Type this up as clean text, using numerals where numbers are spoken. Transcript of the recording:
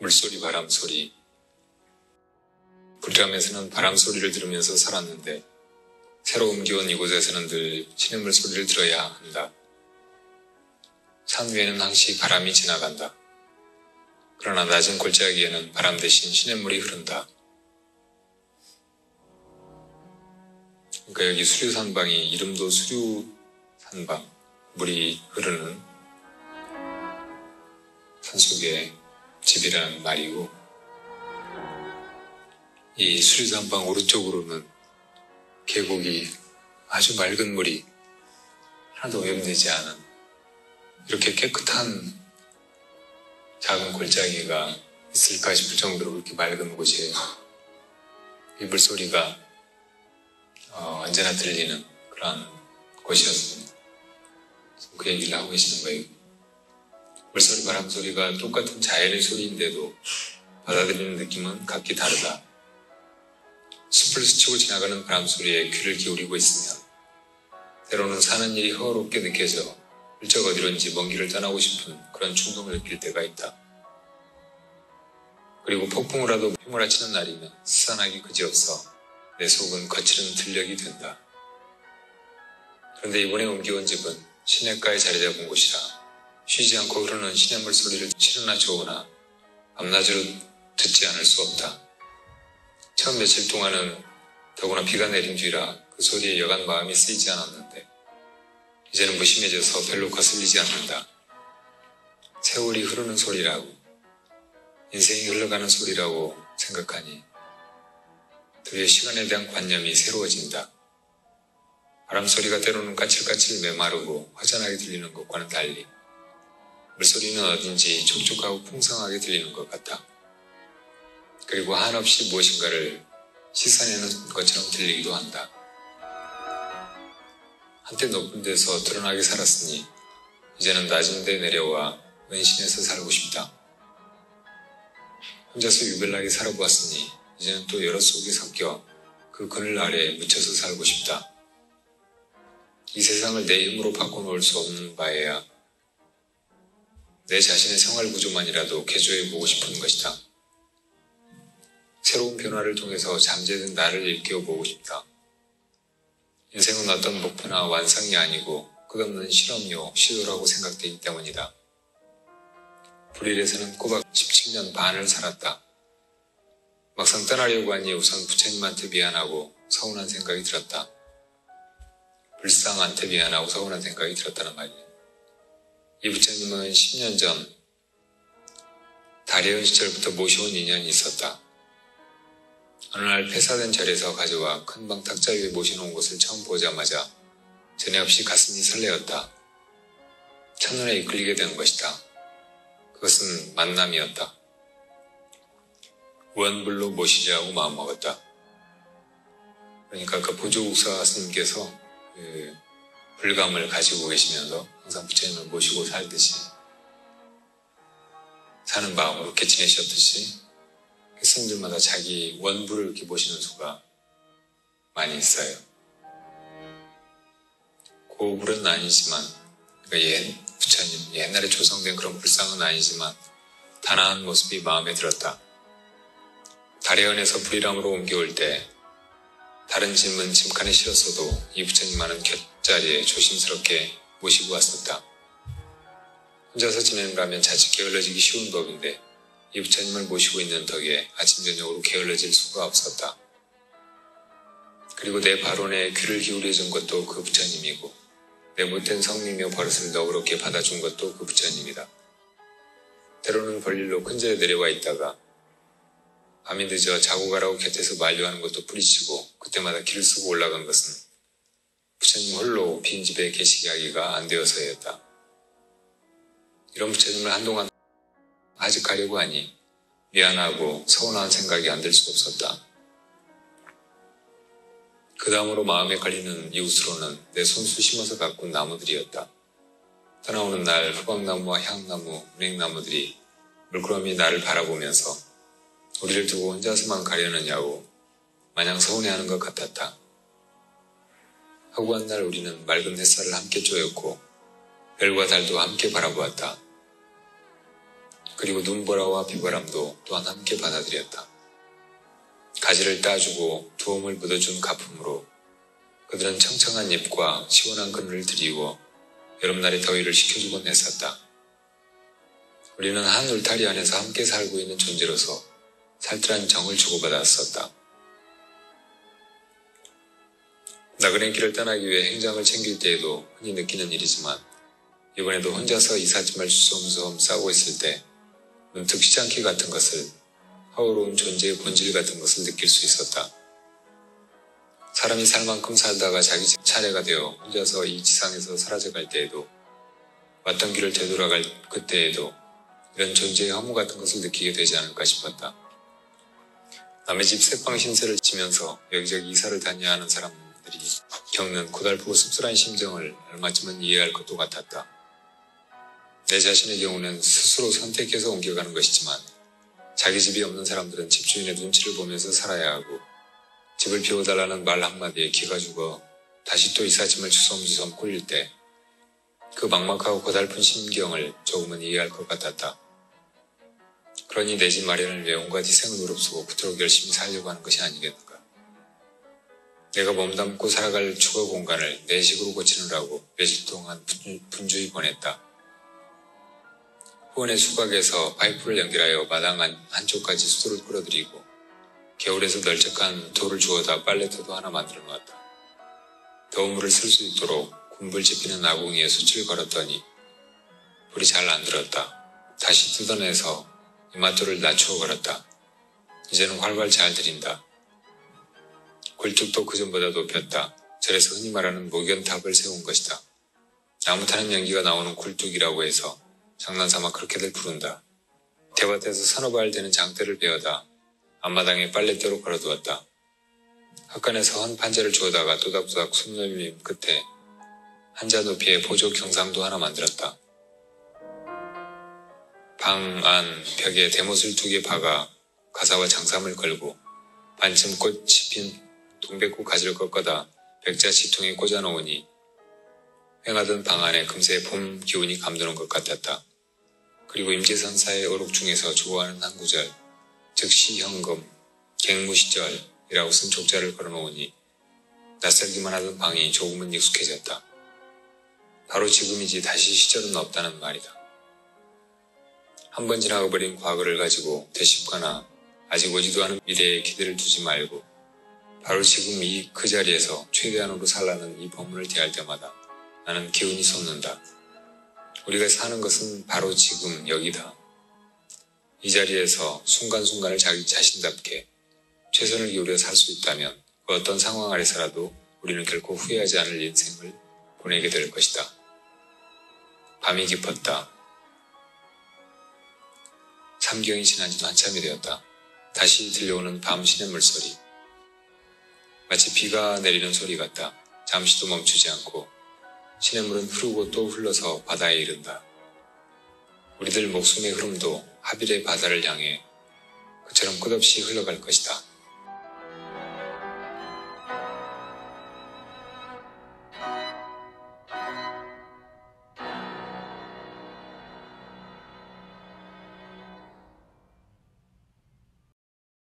물소리, 바람소리. 불람에서는 바람소리를 들으면서 살았는데 새로 옮겨온 이곳에서는 늘 시냇물 소리를 들어야 한다. 산 위에는 항시 바람이 지나간다. 그러나 낮은 골짜기에는 바람 대신 시냇물이 흐른다. 그러니까 여기 수류산방이 이름도 수류산방, 물이 흐르는 산속의 집이라는 말이고, 이 수류산방 오른쪽으로는 계곡이 아주 맑은 물이 하나도 오염되지 않은 이렇게 깨끗한 작은 골짜기가 있을까 싶을 정도로 그렇게 맑은 곳이에요. 이 물소리가 언제나 들리는 그런 곳이었습니다. 그 얘기를 하고 계시는 거예요. 물소리, 바람소리가 똑같은 자연의 소리인데도 받아들이는 느낌은 각기 다르다. 숲을 스치고 지나가는 바람소리에 귀를 기울이고 있으면 때로는 사는 일이 허허롭게 느껴져 훌쩍 어디론지 먼 길을 떠나고 싶은 그런 충동을 느낄 때가 있다. 그리고 폭풍을 하도 휘몰아치는 날이면 스산하기 그지없어 내 속은 거칠은 들녘이 된다. 그런데 이번에 옮겨온 집은 시냇가에 자리 잡은 곳이라 쉬지 않고 흐르는 시냇물 소리를 싫으나 좋으나 밤낮으로 듣지 않을 수 없다. 처음 며칠 동안은 더구나 비가 내린 뒤라 그 소리에 여간 마음이 쓰이지 않았는데 이제는 무심해져서 별로 거슬리지 않는다. 세월이 흐르는 소리라고, 인생이 흘러가는 소리라고 생각하니 드디어 시간에 대한 관념이 새로워진다. 바람소리가 때로는 까칠까칠 메마르고 허전하게 들리는 것과는 달리 물소리는 어딘지 촉촉하고 풍성하게 들리는 것 같다. 그리고 한없이 무엇인가를 씻어내는 것처럼 들리기도 한다. 한때 높은 데서 드러나게 살았으니 이제는 낮은 데 내려와 은신해서 살고 싶다. 혼자서 유별나게 살아보았으니 이제는 또 여러 속에 섞여 그 그늘 아래에 묻혀서 살고 싶다. 이 세상을 내 힘으로 바꿔놓을 수 없는 바에야 내 자신의 생활 구조만이라도 개조해보고 싶은 것이다. 새로운 변화를 통해서 잠재된 나를 일깨워보고 싶다. 인생은 어떤 목표나 완성이 아니고 끝없는 실험요, 시도라고 생각되기 때문이다. 불일에서는 꼬박 17년 반을 살았다. 막상 떠나려고 하니 우선 부처님한테 미안하고 서운한 생각이 들었다. 불상한테 미안하고 서운한 생각이 들었다는 말이에요. 이 부처님은 10년 전 다리언 시절부터 모셔온 인연이 있었다. 어느 날 폐사된 절에서 가져와 큰방 탁자 위에 모셔놓은 것을 처음 보자마자 전에 없이 가슴이 설레었다. 첫눈에 이끌리게 된 것이다. 그것은 만남이었다. 우한불로 모시자고 마음먹었다. 그러니까 그 보조국사 스님께서 불감을 가지고 계시면서 항상 부처님을 모시고 살듯이 사는 마음으로 이렇게 지내셨듯이 스님들마다 자기 원부를 이렇게 모시는 수가 많이 있어요. 고불은 아니지만, 그러니까 부처님, 옛날에 조성된 그런 불상은 아니지만 단아한 모습이 마음에 들었다. 다래원에서 불이람으로 옮겨올 때 다른 짐은 짐칸에 실었어도 이 부처님만은 곁자리에 조심스럽게 모시고 왔었다. 혼자서 지내는가면 자칫 게을러지기 쉬운 법인데 이 부처님을 모시고 있는 덕에 아침 저녁으로 게을러질 수가 없었다. 그리고 내 발언에 귀를 기울여준 것도 그 부처님이고 내 못된 성미며 버릇을 너그럽게 받아준 것도 그 부처님이다. 때로는 볼일로 큰 절에 내려와 있다가 밤이 늦어 자고 가라고 곁에서 만류하는 것도 뿌리치고 그때마다 길을 쓰고 올라간 것은 부처님 홀로 빈집에 계시게 하기가 안 되어서였다. 이런 부처님을 한동안 아직 가려고 하니 미안하고 서운한 생각이 안 들 수 없었다. 그 다음으로 마음에 걸리는 이웃으로는 내 손수 심어서 가꾼 나무들이었다. 떠나오는 날 후박나무와 향나무, 은행나무들이 물끄러미 나를 바라보면서 우리를 두고 혼자서만 가려느냐고 마냥 서운해하는 것 같았다. 하고한 날 우리는 맑은 햇살을 함께 쪼였고 별과 달도 함께 바라보았다. 그리고 눈보라와 비바람도 또한 함께 받아들였다. 가지를 따주고 두엄을 묻어준 가품으로 그들은 청청한 잎과 시원한 그늘을 드리워 여름날의 더위를 식혀주곤 했었다. 우리는 한 울타리 안에서 함께 살고 있는 존재로서 살뜰한 정을 주고받았었다. 나그네 길을 떠나기 위해 행장을 챙길 때에도 흔히 느끼는 일이지만 이번에도 혼자서 이삿짐을 주섬주섬 싸고 있을 때 문득 시장기 같은 것을, 하우로운 존재의 본질 같은 것을 느낄 수 있었다. 사람이 살 만큼 살다가 자기 차례가 되어 혼자서 이 지상에서 사라져갈 때에도, 왔던 길을 되돌아갈 그때에도 이런 존재의 허무 같은 것을 느끼게 되지 않을까 싶었다. 남의 집 새빵 신세를 지면서 여기저기 이사를 다녀야 하는 사람들이 겪는 고달프고 씁쓸한 심정을 얼마쯤은 이해할 것도 같았다. 내 자신의 경우는 스스로 선택해서 옮겨가는 것이지만 자기 집이 없는 사람들은 집주인의 눈치를 보면서 살아야 하고 집을 비워달라는 말 한마디에 기가 죽어 다시 또 이삿짐을 주섬주섬 꾸릴 때 그 막막하고 고달픈 심경을 조금은 이해할 것 같았다. 그러니 내 집 마련을 위해 온갖 희생을 무릅쓰고 그토록 열심히 살려고 하는 것이 아니겠는가. 내가 몸담고 살아갈 주거 공간을 내 식으로 고치느라고 며칠 동안 분주히 보냈다. 후원의 수각에서 파이프를 연결하여 마당 한쪽까지 수도를 끌어들이고 겨울에서 널쩍한 돌을 주워다 빨래터도 하나 만들어 놓았다. 더운 물을 쓸 수 있도록 군불 지피는 아궁이에 숯을 걸었더니 불이 잘 안 들었다. 다시 뜯어내서 이맛돌을 낮추어 걸었다. 이제는 활발 잘 들인다. 굴뚝도 그전보다 높였다. 저래서 흔히 말하는 목연탑을 세운 것이다. 나무 타는 연기가 나오는 굴뚝이라고 해서 장난삼아 그렇게들 부른다. 대밭에서 서너 발 되는 장대를 베어다 앞마당에 빨랫대로 걸어두었다. 헛간에서 헌 판자를 주워다가 또닥또닥 숨 넘김 끝에 한자 높이의 보조 경상도 하나 만들었다. 방 안 벽에 대못을 2개 박아 가사와 장삼을 걸고 반쯤 꽃이 핀 동백꽃 가지를 꺾어다 백자 지통에 꽂아놓으니 횡하던 방 안에 금세 봄 기운이 감도는 것 같았다. 그리고 임재선사의 어록 중에서 좋아하는 한 구절, 즉시 현금, 갱무시절이라고 쓴 족자를 걸어놓으니 낯설기만 하던 방이 조금은 익숙해졌다. 바로 지금이지 다시 시절은 없다는 말이다. 한번 지나가버린 과거를 가지고 되씹거나 아직 오지도 않은 미래에 기대를 두지 말고 바로 지금 그 자리에서 최대한으로 살라는 이 법문을 대할 때마다 나는 기운이 솟는다. 우리가 사는 것은 바로 지금 여기다. 이 자리에서 순간순간을 자기 자신답게 최선을 기울여 살 수 있다면 그 어떤 상황 아래서라도 우리는 결코 후회하지 않을 인생을 보내게 될 것이다. 밤이 깊었다. 삼경이 지난 지도 한참이 되었다. 다시 들려오는 밤 시냇물 소리. 마치 비가 내리는 소리 같다. 잠시도 멈추지 않고 시냇물은 흐르고 또 흘러서 바다에 이른다. 우리들 목숨의 흐름도 하빌의 바다를 향해 그처럼 끝없이 흘러갈 것이다.